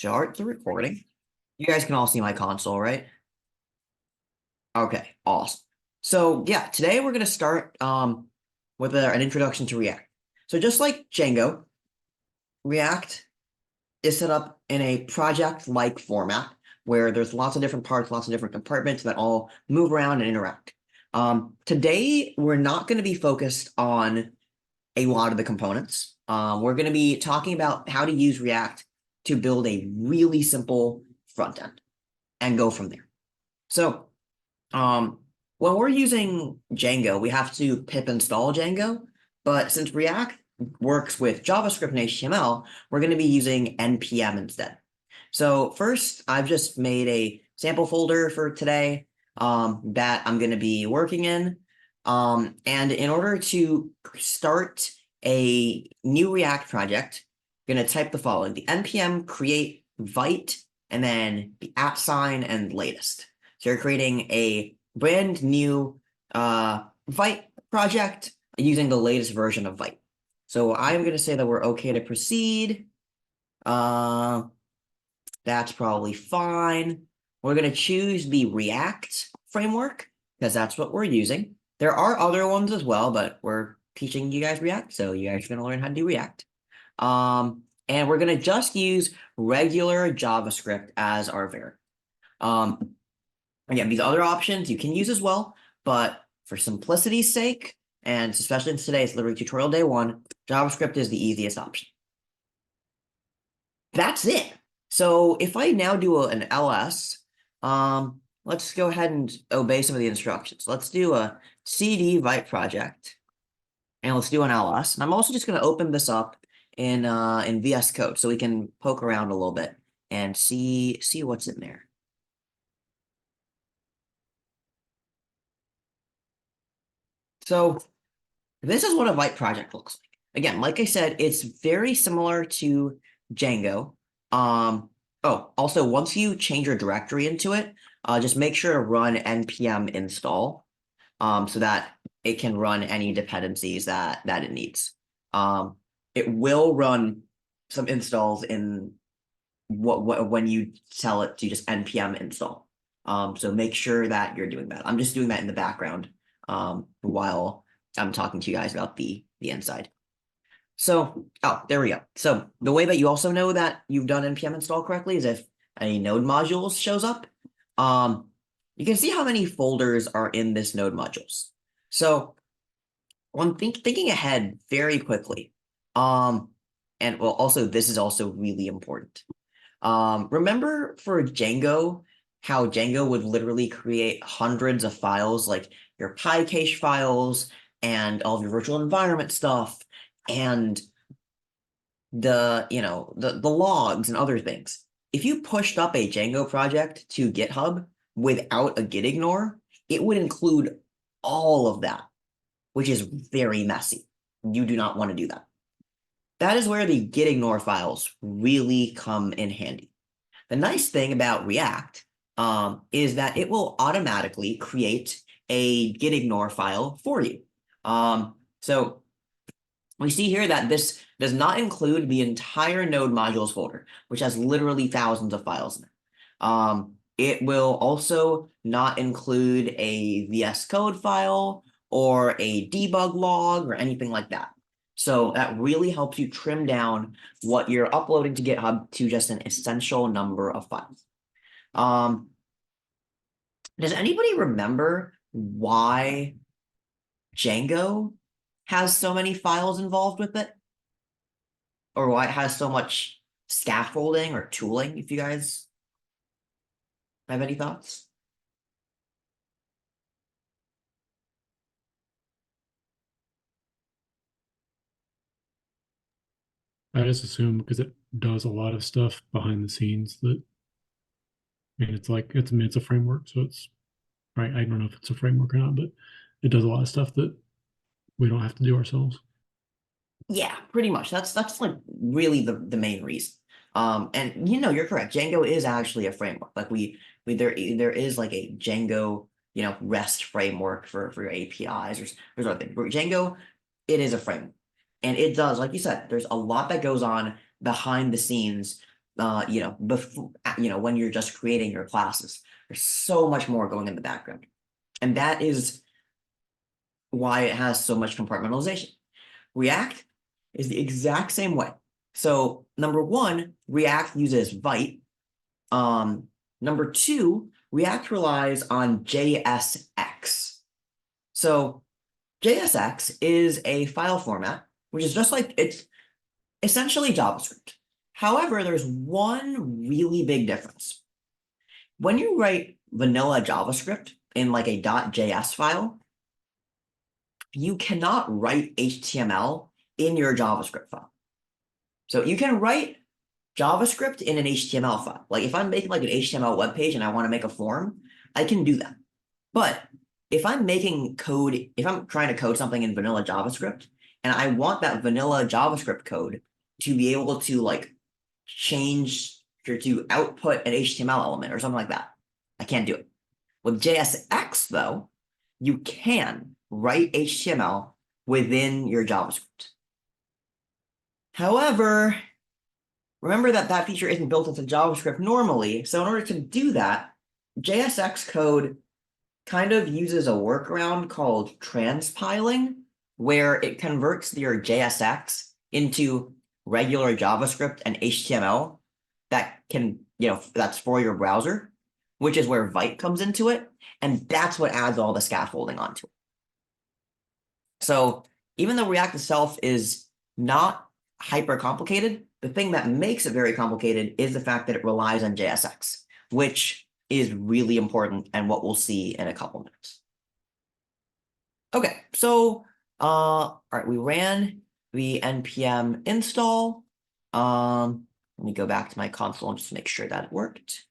start the recording. You guys can all see my console, right? Okay, awesome. So yeah, today we're gonna start with an introduction to React. So just like Django, React is set up in a project-like format where there's lots of different parts, lots of different compartments that all move around and interact. Today we're not going to be focused on a lot of the components. We're going to be talking about how to use React to build a really simple front end and go from there. So when we're using Django, we have to pip install Django, but since React works with JavaScript and HTML, we're going to be using npm instead. So first, I've just made a sample folder for today that I'm going to be working in. And in order to start a new React project, I'm going to type the following: the npm create vite, and then the @ and latest. So you're creating a brand new Vite project using the latest version of Vite. So I'm going to say that we're okay to proceed. That's probably fine. We're going to choose the React framework because that's what we're using. There are other ones as well, but we're teaching you guys React, so you guys are going to learn how to do React. And we're going to just use regular JavaScript as our var. Again, these other options you can use as well, but for simplicity's sake, and especially in today's literally tutorial day 1, JavaScript is the easiest option. That's it. So if I now do an ls, let's go ahead and obey some of the instructions. Let's do a cd vite project, and let's do an ls. And I'm also just going to open this up in VS Code so we can poke around a little bit and see what's in there. So this is what a Vite project looks like. Again, like I said, it's very similar to Django. Also, once you change your directory into it, just make sure to run npm install so that it can run any dependencies that it needs. It will run some installs in when you tell it to just npm install. So make sure that you're doing that. I'm just doing that in the background while I'm talking to you guys about the inside. So, there we go. So the way that you also know that you've done npm install correctly is if a node modules shows up. You can see how many folders are in this node modules. So when thinking ahead very quickly, and well, also this is also really important. Remember for Django, how Django would literally create hundreds of files, like your PyCache files and all of your virtual environment stuff and the logs and other things. If you pushed up a Django project to GitHub without a git ignore, it would include all of that, which is very messy. You do not want to do that. That is where the git ignore files really come in handy. The nice thing about React is that it will automatically create a git ignore file for you. So we see here that this does not include the entire node modules folder, which has literally thousands of files in it. It will also not include a VS Code file or a debug log or anything like that. So that really helps you trim down what you're uploading to GitHub to just an essential number of files. Does anybody remember why Django has so many files involved with it? Or why it has so much scaffolding or tooling, if you guys have any thoughts? I just assume because it does a lot of stuff behind the scenes that, I mean, it's a framework, so it's right. I don't know if it's a framework or not, but it does a lot of stuff that we don't have to do ourselves. Yeah, pretty much. That's like really the main reason. And you're correct. Django is actually a framework. Like there is like a Django, REST framework for your APIs. There's other things. Django, it is a framework. And it does, like you said, there's a lot that goes on behind the scenes before, when you're just creating your classes. There's so much more going in the background. And that is why it has so much compartmentalization. React is the exact same way. So number one, React uses Vite. Number two, React relies on JSX. So JSX is a file format, which is just like it's essentially JavaScript. However, there's one really big difference. When you write vanilla JavaScript in like a .js file, you cannot write HTML in your JavaScript file. So you can write JavaScript in an HTML file. Like if I'm making like an HTML web page and I want to make a form, I can do that. But if I'm making code, if I'm trying to code something in vanilla JavaScript and I want that vanilla JavaScript code to be able to like change or to output an HTML element or something like that, I can't do it. With JSX though, you can write HTML within your JavaScript. However, remember that that feature isn't built into JavaScript normally. So in order to do that, JSX code kind of uses a workaround called transpiling, where it converts your JSX into regular JavaScript and HTML that can, that's for your browser, which is where Vite comes into it. And that's what adds all the scaffolding onto it. So even though React itself is not hyper complicated, the thing that makes it very complicated is the fact that it relies on JSX, which is really important and what we'll see in a couple minutes. Okay, so all right, we ran the npm install. Let me go back to my console and just make sure that it worked.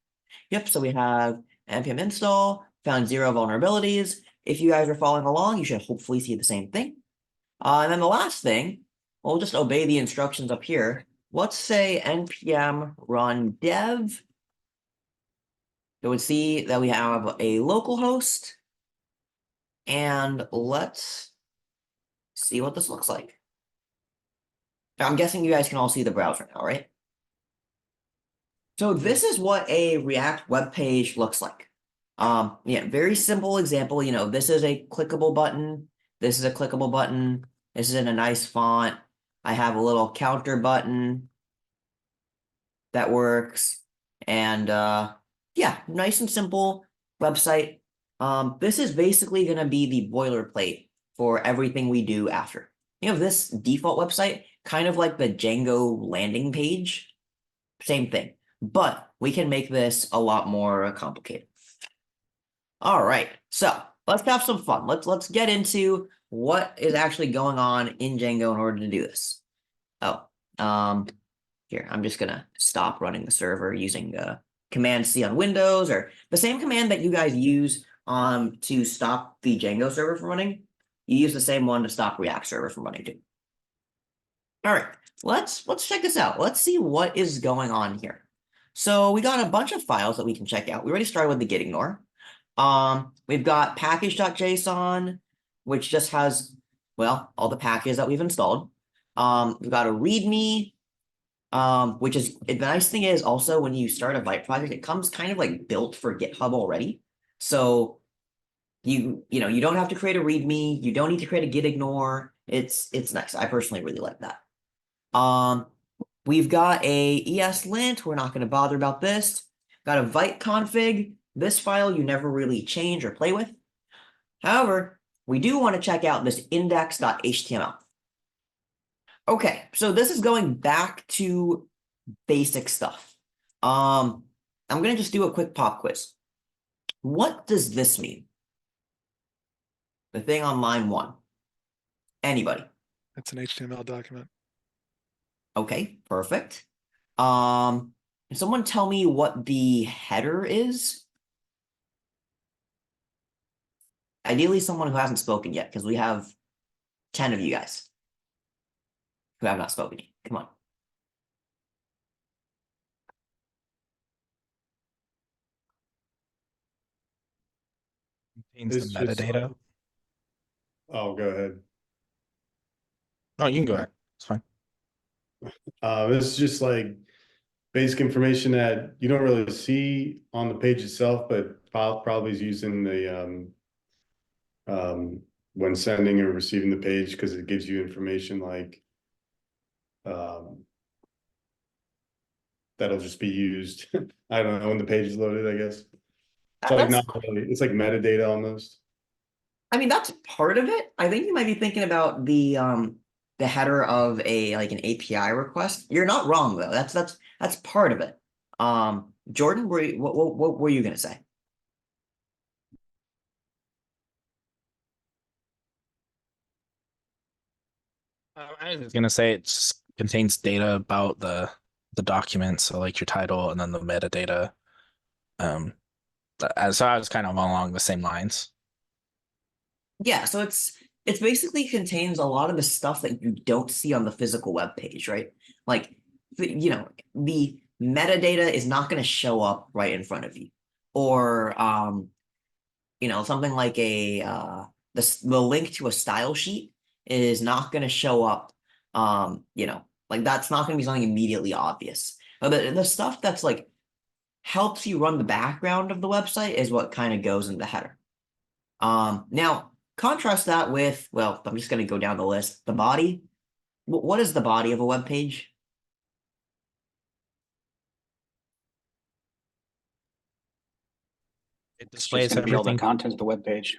Yep, so we have npm install, found 0 vulnerabilities. If you guys are following along, you should hopefully see the same thing. And then the last thing, we'll just obey the instructions up here. Let's say npm run dev. You would see that we have a local host. And let's see what this looks like. I'm guessing you guys can all see the browser now, right? So this is what a React web page looks like. Yeah, very simple example. This is a clickable button. This is a clickable button. This is in a nice font. I have a little counter button that works. And yeah, nice and simple website. This is basically going to be the boilerplate for everything we do after. This default website, kind of like the Django landing page, same thing. But we can make this a lot more complicated. All right, so let's have some fun. Let's get into what is actually going on in Django in order to do this. Oh, here, I'm just gonna stop running the server using Command C on Windows, or the same command that you guys use to stop the Django server from running. You use the same one to stop React server from running too. All right, let's check this out. Let's see what is going on here. So we got a bunch of files that we can check out. We already started with the git ignore. We've got package.json, which just has, well, all the packages that we've installed. We've got a README, which is, the nice thing is also when you start a Vite project, it comes kind of like built for GitHub already. So you don't have to create a README. You don't need to create a git ignore. It's nice. I personally really like that. We've got a ESLint. We're not going to bother about this. Got a Vite config. This file you never really change or play with. However, we do want to check out this index.html. Okay, so this is going back to basic stuff. I'm going to just do a quick pop quiz. What does this mean? The thing on line 1. Anybody? It's an HTML document. Okay, perfect. Can someone tell me what the header is? Ideally, someone who hasn't spoken yet, because we have 10 of you guys who have not spoken yet. Come on. Contains the It's just metadata. Oh, go ahead. No, you can go ahead. It's fine. It's just like basic information that you don't really see on the page itself, but probably is using the when sending or receiving the page, because it gives you information like that'll just be used. I don't know when the page is loaded, I guess. So like That's, not really, it's like metadata almost. I mean, that's part of it. I think you might be thinking about the header of a like an API request. You're not wrong though. That's part of it. Jordan, what were you gonna say? I was gonna say it just contains data about the document, so like your title and then the metadata. Um, so I was kind of along the same lines. Yeah, so it's basically contains a lot of the stuff that you don't see on the physical web page, right? Like you know, the metadata is not going to show up right in front of you. Or you know, something like a the link to a style sheet is not going to show up you know, like that's not going to be something immediately obvious. But the stuff that's like helps you run the background of the website is what kind of goes in the header. Now contrast that with, well, I'm just going to go down the list. The body. What is the body of a web page? It It's just displays going to be all the everything. content of the web page.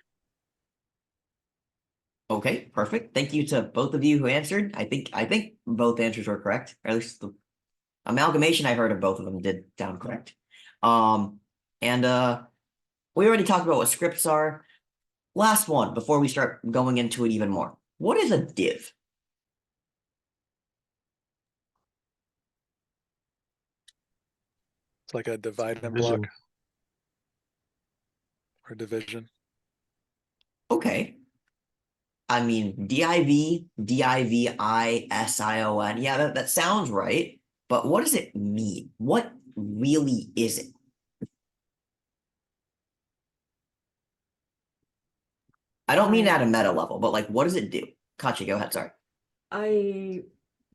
Okay, perfect. Thank you to both of you who answered. I think both answers were correct, or at least the amalgamation I heard of both of them did sound correct. And we already talked about what scripts are. Last one before we start going into it even more. What is a div? It's like a divide and Division. block or division. Okay. I mean, division. Yeah, that sounds right. But what does it mean? What really is it? I don't mean at a meta level, but like, what does it do? Kachi, go ahead. Sorry. I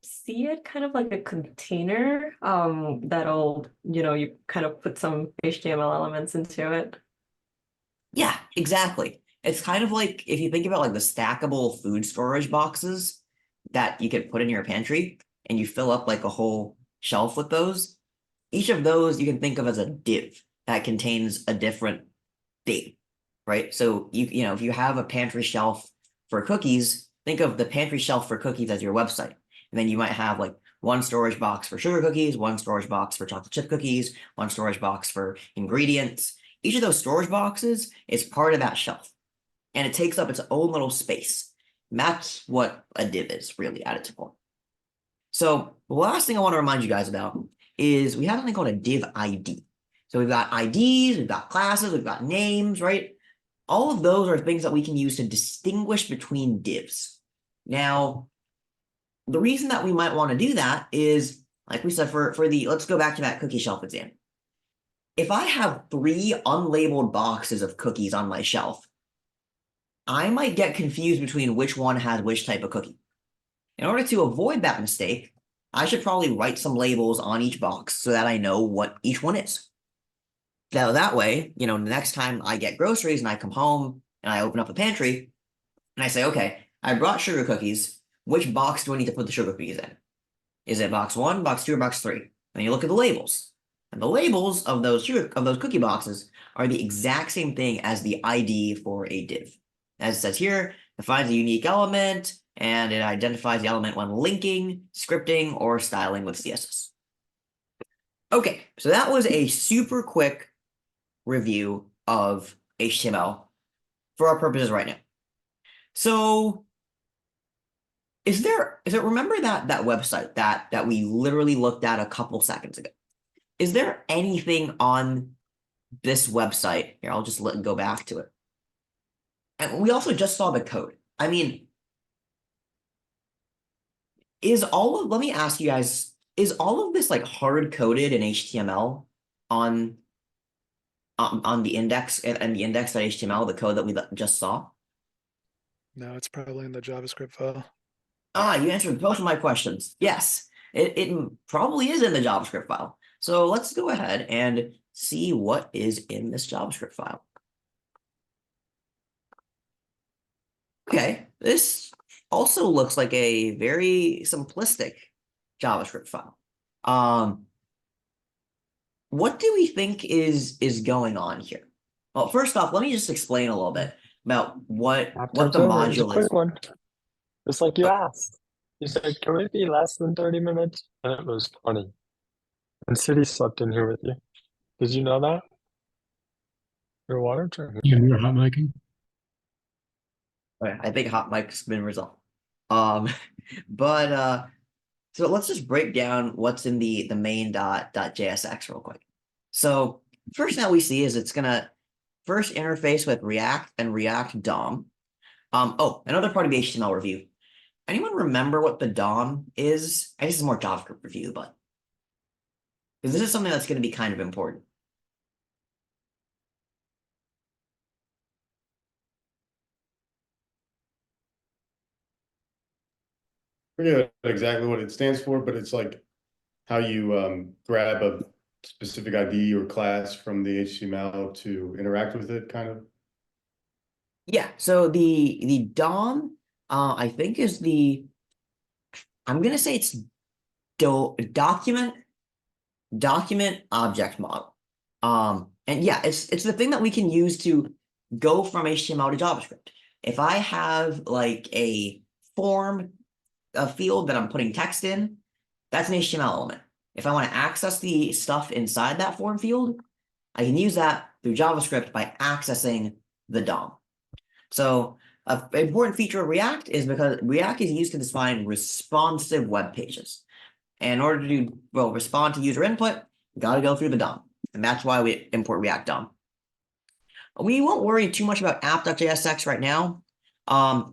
see it kind of like a container that'll, you kind of put some HTML elements into it. Yeah, exactly. It's kind of like if you think about like the stackable food storage boxes that you could put in your pantry and you fill up like a whole shelf with those. Each of those you can think of as a div that contains a different thing, right? So you know, if you have a pantry shelf for cookies, think of the pantry shelf for cookies as your website. And then you might have like one storage box for sugar cookies, one storage box for chocolate chip cookies, one storage box for ingredients. Each of those storage boxes is part of that shelf, and it takes up its own little space. And that's what a div is really at its core. So the last thing I want to remind you guys about is we have something called a div ID. So we've got IDs, we've got classes, we've got names, right? All of those are things that we can use to distinguish between divs. Now, the reason that we might want to do that is, like we said, for the, let's go back to that cookie shelf example. If I have 3 unlabeled boxes of cookies on my shelf, I might get confused between which one has which type of cookie. In order to avoid that mistake, I should probably write some labels on each box so that I know what each one is. Now, that way, you know, the next time I get groceries and I come home and I open up the pantry and I say, okay, I brought sugar cookies. Which box do I need to put the sugar cookies in? Is it box 1, box 2, or box 3? And you look at the labels. And the labels of those cookie boxes are the exact same thing as the ID for a div. As it says here, defines a unique element, and it identifies the element when linking, scripting, or styling with CSS. Okay, so that was a super quick review of HTML for our purposes right now. So is there remember that website that we literally looked at a couple seconds ago? Is there anything on this website? Here, I'll just go back to it. And we also just saw the code. I mean, let me ask you guys, is all of this like hard coded in HTML on the index and the index.html, the code that we just saw? No, it's probably in the JavaScript file. Ah, you answered both of my questions. Yes, it probably is in the JavaScript file. So let's go ahead and see what is in this JavaScript file. Okay, this also looks like a very simplistic JavaScript file. What do we think is going on here? Well, first off, let me just explain a little bit about what Laptop's the over. It's a module quick is. one. Just like you asked. You said, can it be less than 30 minutes? And it was 20. And City slept in here with you. Did you know that? Your water drinking. Yeah, we were hot micing. Okay, I think hot mic's been resolved. But so let's just break down what's in the main.jsx real quick. So first thing that we see is it's gonna first interface with React and React DOM. Oh, another part of the HTML review. Anyone remember what the DOM is? I guess it's more JavaScript review, but because this is something that's going to be kind of important. Forget exactly what it stands for, but it's like how you grab a specific ID or class from the HTML to interact with it, kind of. Yeah, so the DOM, I think is I'm gonna say it's document object model. And yeah, it's the thing that we can use to go from HTML to JavaScript. If I have like a form, a field that I'm putting text in, that's an HTML element. If I want to access the stuff inside that form field, I can use that through JavaScript by accessing the DOM. So an important feature of React is because React is used to define responsive web pages. And in order to respond to user input, you got to go through the DOM. And that's why we import React DOM. We won't worry too much about app.jsx right now.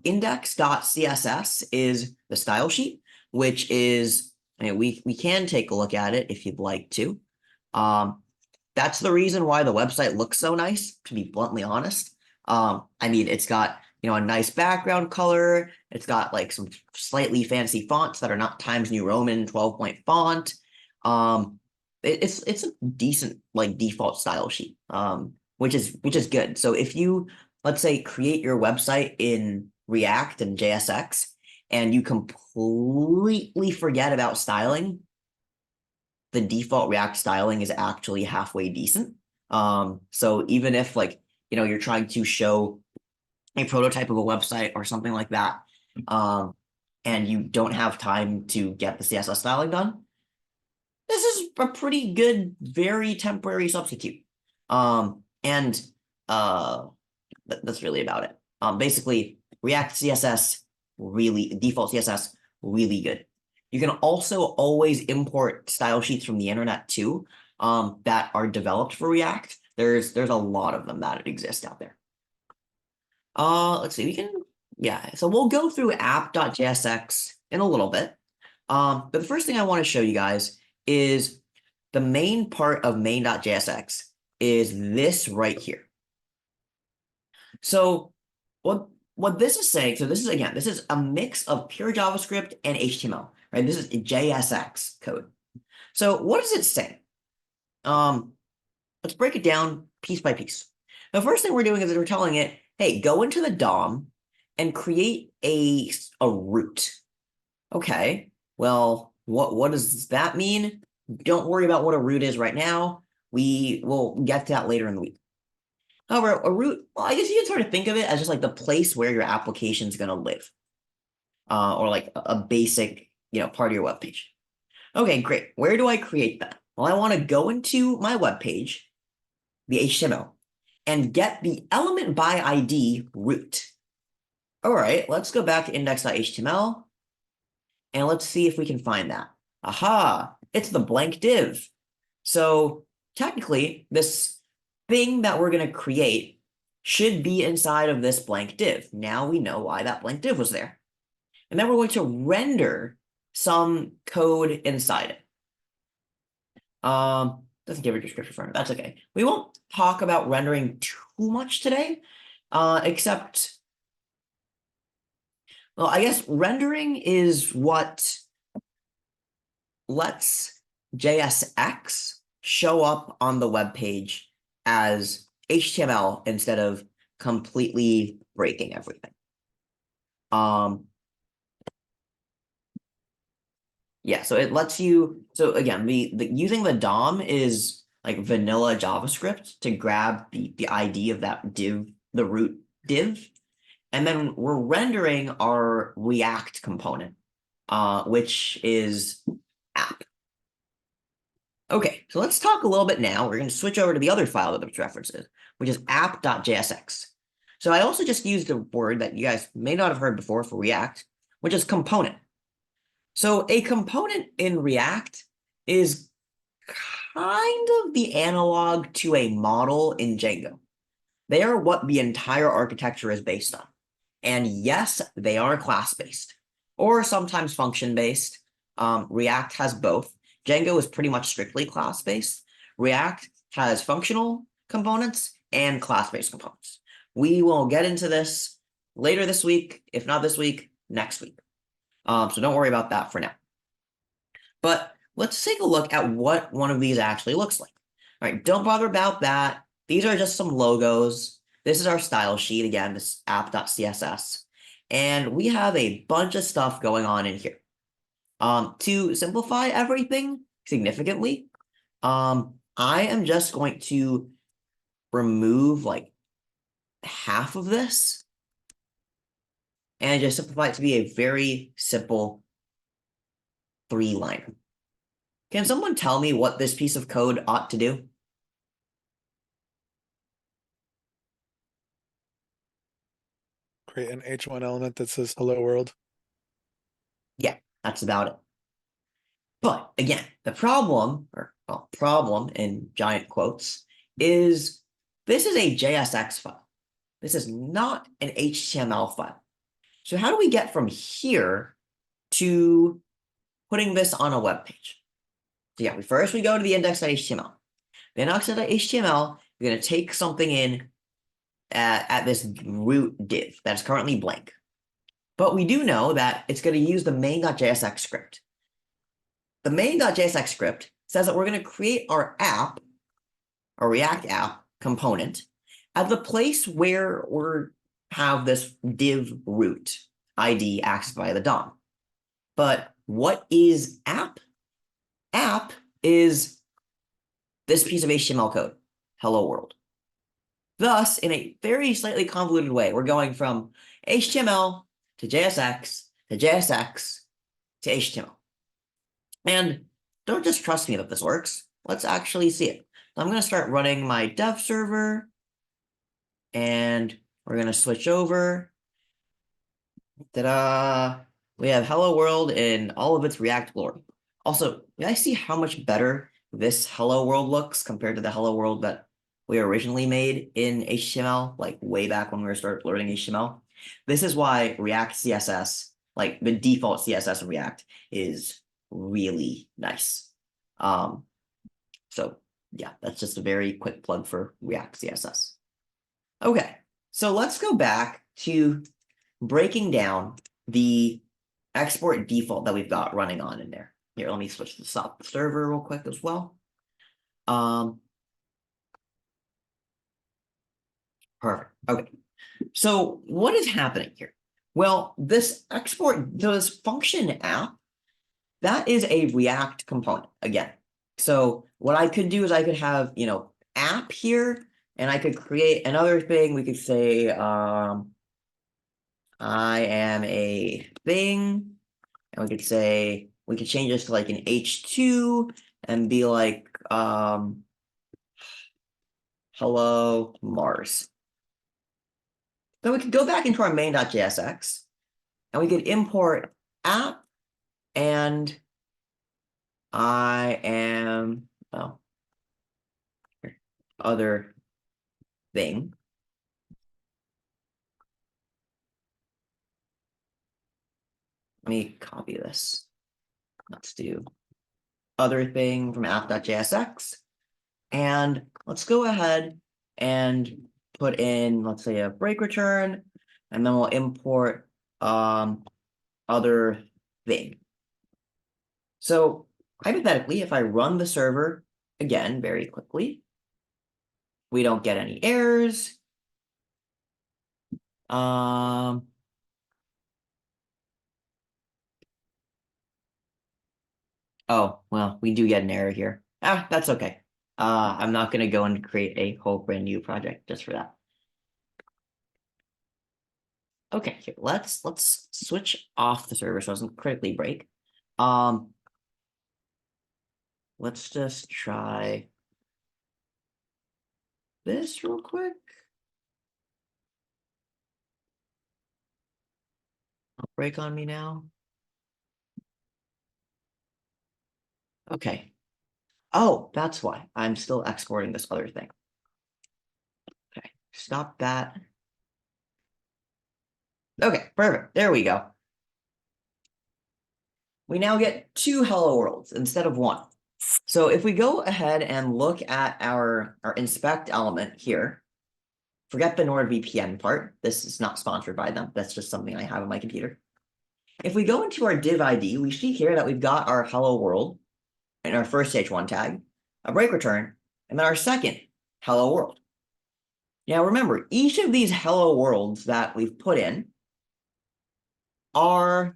Index.css is the style sheet, which is, we can take a look at it if you'd like to. That's the reason why the website looks so nice, to be bluntly honest. I mean, it's got, a nice background color. It's got like some slightly fancy fonts that are not Times New Roman 12-point font. It's a decent like default style sheet, which is good. So if you, let's say, create your website in React and JSX and you completely forget about styling, the default React styling is actually halfway decent. So even if you're trying to show a prototype of a website or something like that, and you don't have time to get the CSS styling done, this is a pretty good, very temporary substitute. And that's really about it. Basically, React CSS, default CSS, really good. You can also always import style sheets from the internet too, that are developed for React. There's a lot of them that exist out there. Let's see, so we'll go through app.jsx in a little bit. But the first thing I want to show you guys is the main part of main.jsx is this right here. So what this is saying, so this is a mix of pure JavaScript and HTML, right? This is JSX code. So what does it say? Let's break it down piece by piece. The first thing we're doing is we're telling it, hey, go into the DOM and create a root. Okay, well, what does that mean? Don't worry about what a root is right now. We will get to that later in the week. However, a root, well, I guess you can sort of think of it as just like the place where your application is going to live, or like a basic, part of your web page. Okay, great. Where do I create that? Well, I want to go into my web page, the HTML, and get the element by ID root. All right, let's go back to index.html, and let's see if we can find that. Aha, it's the blank div. So technically, this thing that we're going to create should be inside of this blank div. Now we know why that blank div was there. And then we're going to render some code inside it. Doesn't give a description for it. That's okay. We won't talk about rendering too much today, except, well, I guess rendering is what lets JSX show up on the web page as HTML instead of completely breaking everything. Yeah, so it lets you, so again, the using the DOM is like vanilla JavaScript to grab the ID of that div, the root div, and then we're rendering our React component, which is app. Okay, so let's talk a little bit now. We're going to switch over to the other file that this references, which is app.jsx. So I also just used a word that you guys may not have heard before for React, which is component. So a component in React is kind of the analog to a model in Django. They are what the entire architecture is based on. And yes, they are class-based or sometimes function-based. React has both. Django is pretty much strictly class-based. React has functional components and class-based components. We will get into this later this week, if not this week, next week. So don't worry about that for now. But let's take a look at what one of these actually looks like. All right, don't bother about that. These are just some logos. This is our style sheet, again, this app.css. And we have a bunch of stuff going on in here. To simplify everything significantly, I am just going to remove like half of this and just simplify it to be a very simple 3-liner. Can someone tell me what this piece of code ought to do? Create an H1 element that says hello world. Yeah, that's about it. But again, the problem, or well, problem in giant quotes, is this is a JSX file. This is not an HTML file. So how do we get from here to putting this on a web page? So yeah, first we go to the index.html. The index.html, we're going to take something in at this root div that's currently blank. But we do know that it's going to use the main.jsx script. The main.jsx script says that we're going to create our app, our React app component, at the place where we have this div root ID accessed by the DOM. But what is app? App is this piece of HTML code, hello world. Thus, in a very slightly convoluted way, we're going from HTML to JSX to JSX to HTML. And don't just trust me that this works. Let's actually see it. So I'm going to start running my dev server, and we're going to switch over. Ta-da! We have hello world in all of its React glory. Also, you guys see how much better this hello world looks compared to the hello world that we originally made in HTML, like way back when we started learning HTML. This is why React CSS, like the default CSS in React, is really nice. So yeah, that's just a very quick plug for React CSS. Okay, so let's go back to breaking down the export default that we've got running on in there. Here, let me switch this up the server real quick as well. Perfect. Okay. So what is happening here? Well, this export, this function app, that is a React component again. So what I could do is I could have, app here, and I could create another thing. We could say, I am a thing, and we could say, we could change this to like an H2 and be like, hello Mars. Then we could go back into our main.jsx and we could import app and I am, well, other thing. Let me copy this. Let's do other thing from app.jsx. And let's go ahead and put in, let's say, a break return, and then we'll import other thing. So hypothetically, if I run the server again very quickly, we don't get any errors. Oh, well, we do get an error here. That's okay. I'm not going to go and create a whole brand new project just for that. Okay, here, let's switch off the server so it doesn't critically break. Let's just try this real quick. Don't break on me now. Okay. Oh, that's why I'm still exporting this other thing. Okay, stop that. Okay, perfect. There we go. We now get 2 hello worlds instead of 1. So if we go ahead and look at our inspect element here, forget the NordVPN part. This is not sponsored by them. That's just something I have on my computer. If we go into our div ID, we see here that we've got our hello world in our first H1 tag, a break return, and then our second hello world. Now remember, each of these hello worlds that we've put in are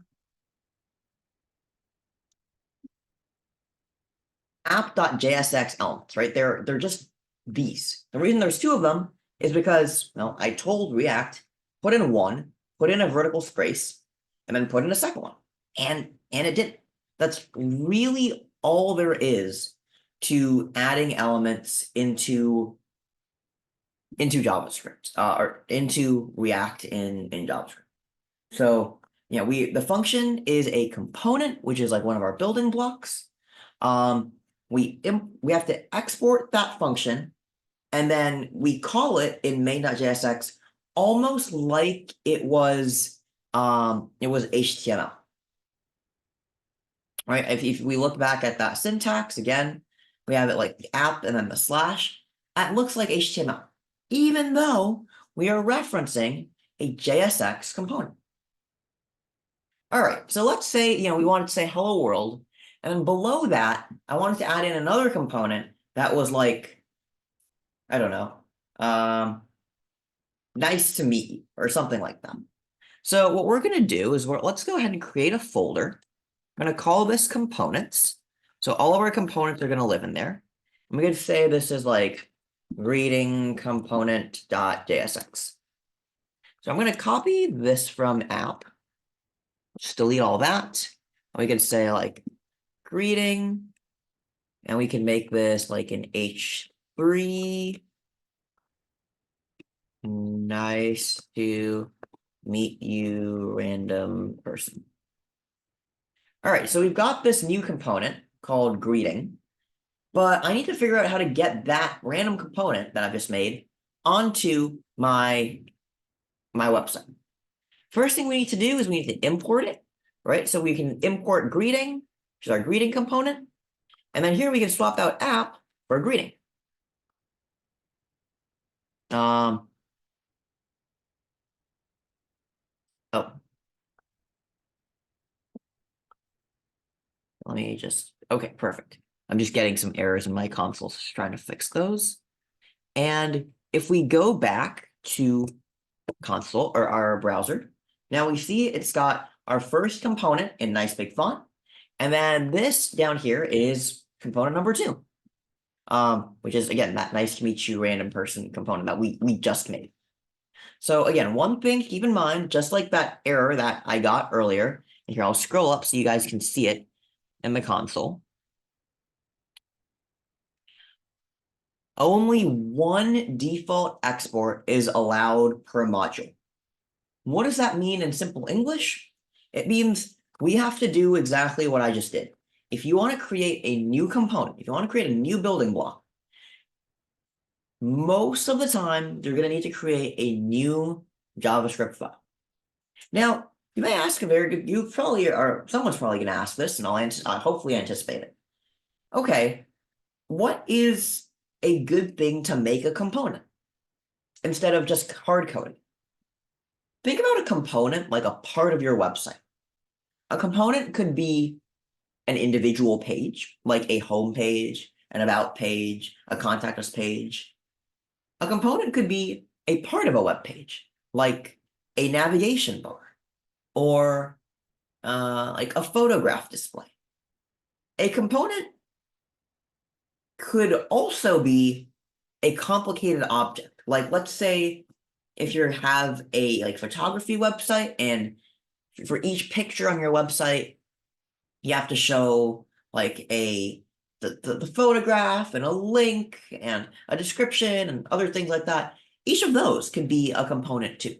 app.jsx elements, right? They're just these. The reason there's 2 of them is because, well, I told React, put in one, put in a vertical space, and then put in a second one. And it didn't. That's really all there is to adding elements into JavaScript, or into React in JavaScript. So, yeah, the function is a component, which is like one of our building blocks. We have to export that function, and then we call it in main.jsx almost like it was HTML. Right? If we look back at that syntax again, we have it like the app and then the slash. That looks like HTML, even though we are referencing a JSX component. All right, so let's say, we wanted to say hello world, and then below that, I wanted to add in another component that was like, I don't know, nice to meet you, or something like that. So what we're going to do is let's go ahead and create a folder. I'm going to call this components. So all of our components are going to live in there. I'm going to say this is like greeting component.jsx. So I'm going to copy this from app. Just delete all that. We can say like greeting, and we can make this like an H3. Nice to meet you, random person. All right, so we've got this new component called greeting, but I need to figure out how to get that random component that I've just made onto my website. First thing we need to do is we need to import it, right? So we can import greeting, which is our greeting component. And then here we can swap out app for greeting. Oh. Let me just, okay, perfect. I'm just getting some errors in my console, so just trying to fix those. And if we go back to console or our browser, now we see it's got our first component in nice big font. And then this down here is component number 2. Which is again that nice to meet you random person component that we just made. So again, one thing to keep in mind, just like that error that I got earlier, and here I'll scroll up so you guys can see it in the console. Only one default export is allowed per module. What does that mean in simple English? It means we have to do exactly what I just did. If you want to create a new component, if you want to create a new building block, most of the time, you're going to need to create a new JavaScript file. Now, you may ask a very good, you probably are, someone's probably going to ask this, and I'll hopefully anticipate it. Okay, what is a good thing to make a component instead of just hard coding? Think about a component like a part of your website. A component could be an individual page, like a home page, an about page, a contact us page. A component could be a part of a web page, like a navigation bar or like a photograph display. A component could also be a complicated object. Like, let's say if you have a like photography website, and for each picture on your website, you have to show like the photograph and a link and a description and other things like that. Each of those could be a component too.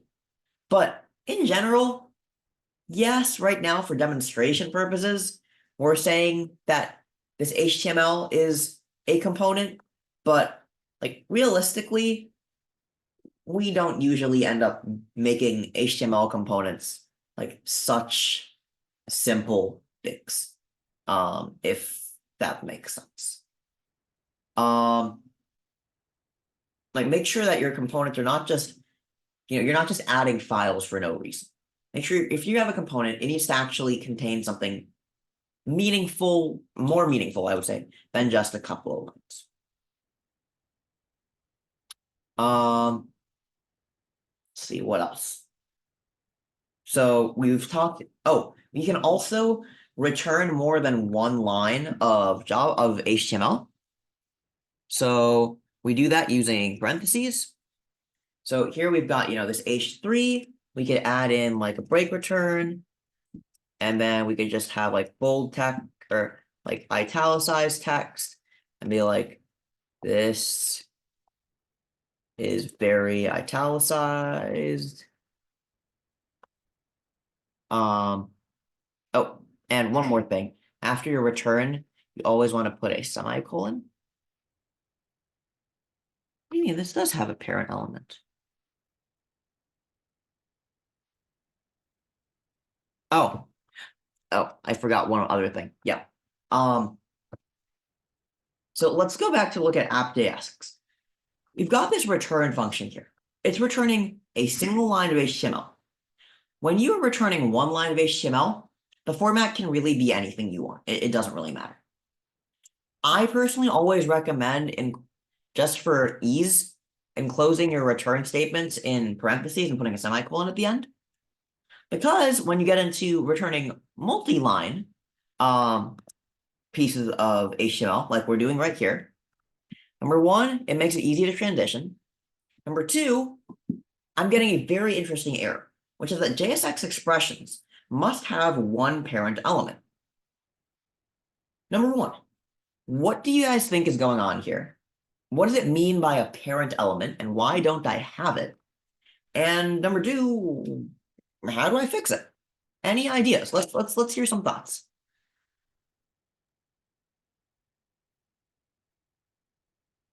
But in general, yes, right now for demonstration purposes, we're saying that this HTML is a component, but like realistically, we don't usually end up making HTML components like such simple things. If that makes sense. Like make sure that your components are not just, you're not just adding files for no reason. Make sure if you have a component, it needs to actually contain something meaningful, more meaningful, I would say, than just a couple of lines. Let's see what else. So we've talked. Oh, we can also return more than one line of HTML. So we do that using parentheses. So here we've got, this H3. We could add in like a break return, and then we could just have like bold text or like italicized text and be like, this is very italicized. Oh, and one more thing. After your return, you always want to put a semicolon. What do you mean? This does have a parent element. Oh, I forgot one other thing. Yeah. So let's go back to look at app.js. We've got this return function here. It's returning a single line of HTML. When you are returning one line of HTML, the format can really be anything you want. It doesn't really matter. I personally always recommend, just for ease, enclosing your return statements in parentheses and putting a semicolon at the end. Because when you get into returning multi-line pieces of HTML, like we're doing right here, number one, it makes it easy to transition. Number two, I'm getting a very interesting error, which is that JSX expressions must have one parent element. Number one, what do you guys think is going on here? What does it mean by a parent element, and why don't I have it? And number two, how do I fix it? Any ideas? Let's hear some thoughts.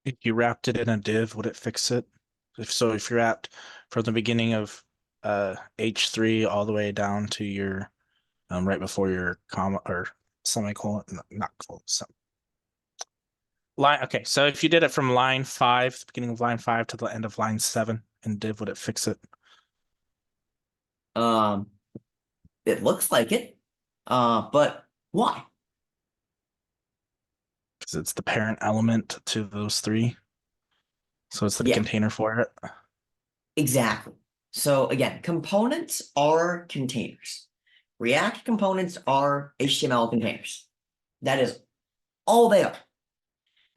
If you wrapped it in a div, would it fix it? If you're wrapped from the beginning of H3 all the way down to your right before your comma or semicolon, not full, line. Okay, so if you did it from line 5, the beginning of line 5 to the end of line 7 in div, would it fix it? It looks like it. But why? Because it's the parent element to those three. So it's the container for it. Exactly. So again, components are containers. React components are HTML containers. That is all they are.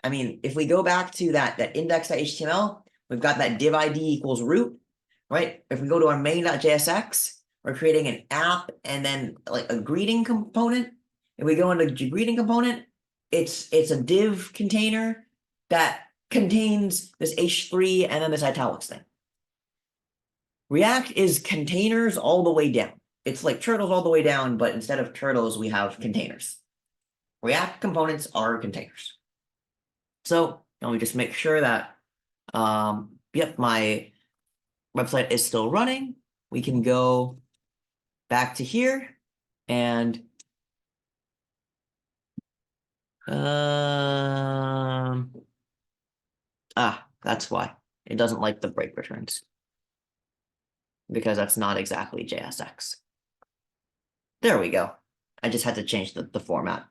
I mean, if we go back to that index.html, we've got that div ID equals root, right? If we go to our main.jsx, we're creating an app and then like a greeting component. If we go into greeting component, it's a div container that contains this H3 and then this italics thing. React is containers all the way down. It's like turtles all the way down, but instead of turtles, we have containers. React components are containers. So let me just make sure that, yep, my website is still running. We can go back to here and that's why it doesn't like the break returns, because that's not exactly JSX. There we go. I just had to change the format.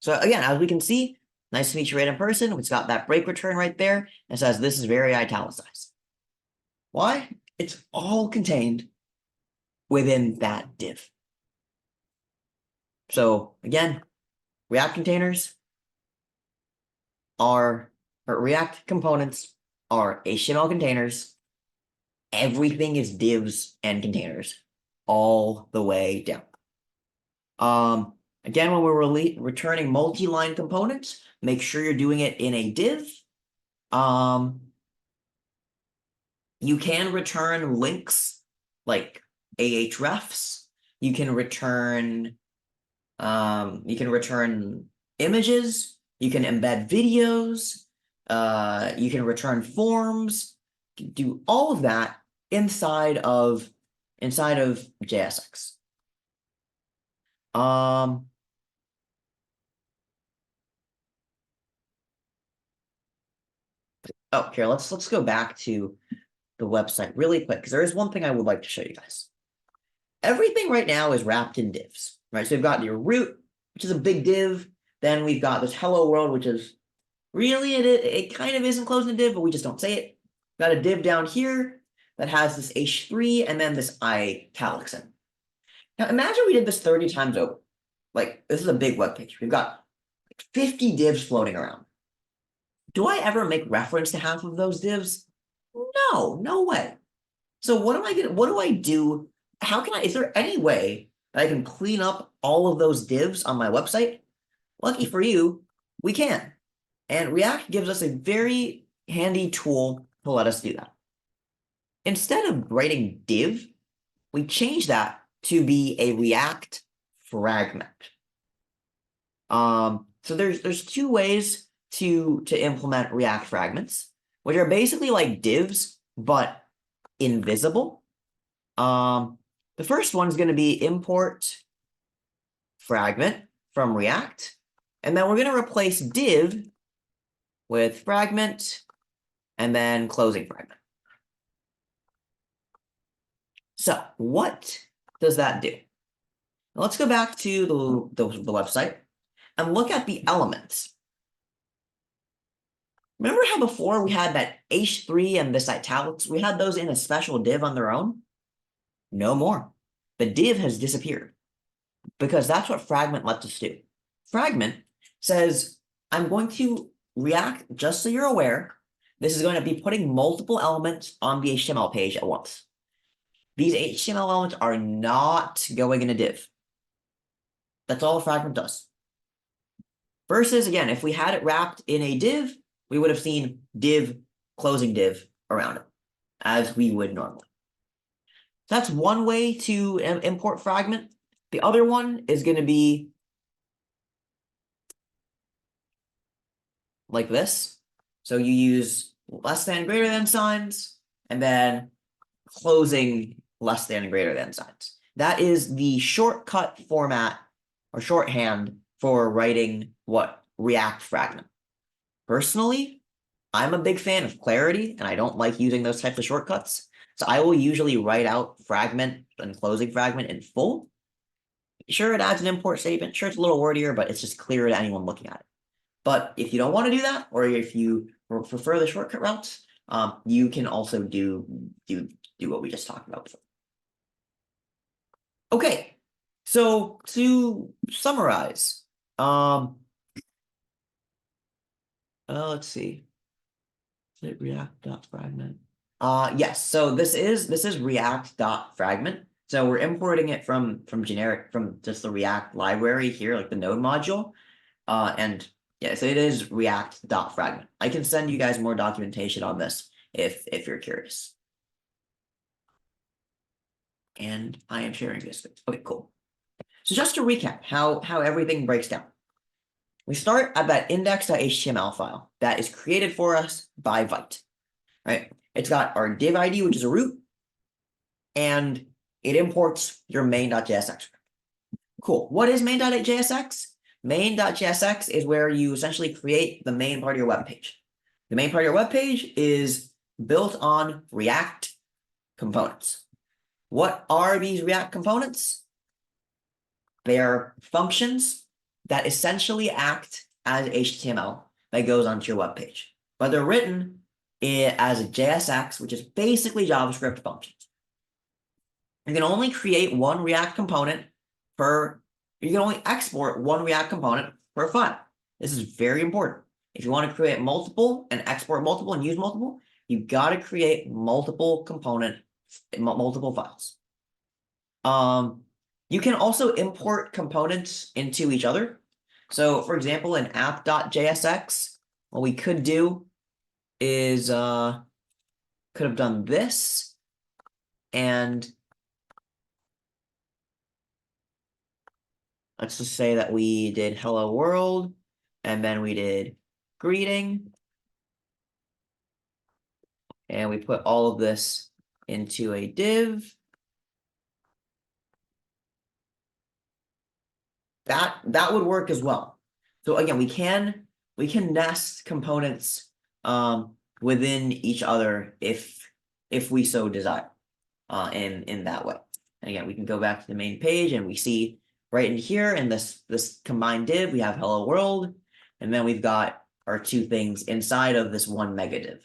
So again, as we can see, nice to meet you right in person. It's got that break return right there. And says this is very italicized. Why? It's all contained within that div. So again, React containers are, or React components are HTML containers. Everything is divs and containers all the way down. Again, when we're returning multi-line components, make sure you're doing it in a div. You can return links like ahrefs. You can return images. You can embed videos. You can return forms. You can do all of that inside of JSX. Oh, here, let's go back to the website really quick, because there is one thing I would like to show you guys. Everything right now is wrapped in divs, right? So we've got your root, which is a big div. Then we've got this hello world, which is really, it kind of is enclosed in a div, but we just don't say it. Got a div down here that has this H3 and then this italics in. Now imagine we did this 30 times over. Like, this is a big web page. We've got 50 divs floating around. Do I ever make reference to half of those divs? No, no way. So what do I do? Is there any way that I can clean up all of those divs on my website? Lucky for you, we can. And React gives us a very handy tool to let us do that. Instead of writing div, we change that to be a React fragment. So there's two ways to implement React fragments, which are basically like divs, but invisible. The first one is going to be import fragment from React, and then we're going to replace div with fragment and then closing fragment. So what does that do? Now let's go back to the website and look at the elements. Remember how before we had that H3 and this italics? We had those in a special div on their own? No more. The div has disappeared because that's what fragment lets us do. Fragment says, I'm going to React, just so you're aware, this is going to be putting multiple elements on the HTML page at once. These HTML elements are not going in a div. That's all a fragment does. Versus, again, if we had it wrapped in a div, we would have seen div, closing div around it, as we would normally. That's one way to import fragment. The other one is going to be like this. So you use less than, greater than signs, and then closing less than and greater than signs. That is the shortcut format or shorthand for writing what React fragment. Personally, I'm a big fan of clarity, and I don't like using those types of shortcuts. So I will usually write out fragment and closing fragment in full. Sure, it adds an import statement. Sure, it's a little wordier, but it's just clear to anyone looking at it. But if you don't want to do that, or if you prefer the shortcut routes, you can also do what we just talked about before. Okay, so to summarize, let's see. Is it React.fragment? Yes, so this is React.fragment. So we're importing it from just the React library here, like the node module. And yeah, so it is React.fragment. I can send you guys more documentation on this if you're curious. And I am sharing this. Okay, cool. So just to recap how everything breaks down. We start at that index.html file that is created for us by Vite, right? It's got our div ID, which is a root, and it imports your main.jsx. Cool. What is main.jsx? Main.jsx is where you essentially create the main part of your web page. The main part of your web page is built on React components. What are these React components? They are functions that essentially act as HTML that goes onto your web page, but they're written as a JSX, which is basically JavaScript functions. You can only create one React component per, you can only export one React component per file. This is very important. If you want to create multiple and export multiple and use multiple, you've got to create multiple multiple files. You can also import components into each other. So for example, in app.jsx, what we could do is could have done this, and let's just say that we did hello world, and then we did greeting, and we put all of this into a div. That would work as well. So again, we can nest components within each other if we so desire in that way. And again, we can go back to the main page and we see right in here in this combined div, we have hello world, and then we've got our two things inside of this one mega div.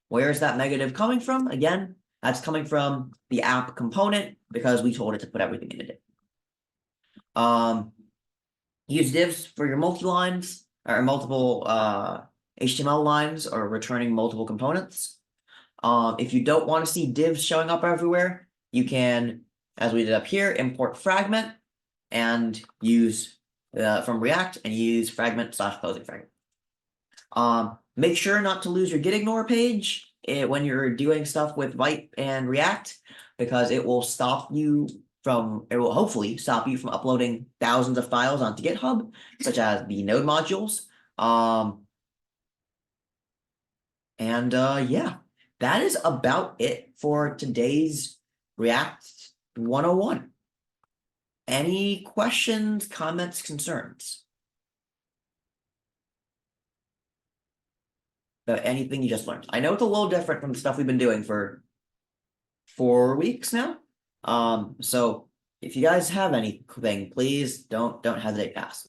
Where is that mega div coming from? Again, that's coming from the app component because we told it to put everything in a div. Use divs for your multi-lines or multiple HTML lines or returning multiple components. If you don't want to see divs showing up everywhere, you can, as we did up here, import fragment and use from React and use fragment/closing fragment. Make sure not to lose your git ignore page when you're doing stuff with Vite and React, because it will hopefully stop you from uploading thousands of files onto GitHub, such as the node modules. Yeah, that is about it for today's React 101. Any questions, comments, concerns about anything you just learned? I know it's a little different from the stuff we've been doing for 4 weeks now. So if you guys have anything, please don't hesitate to ask.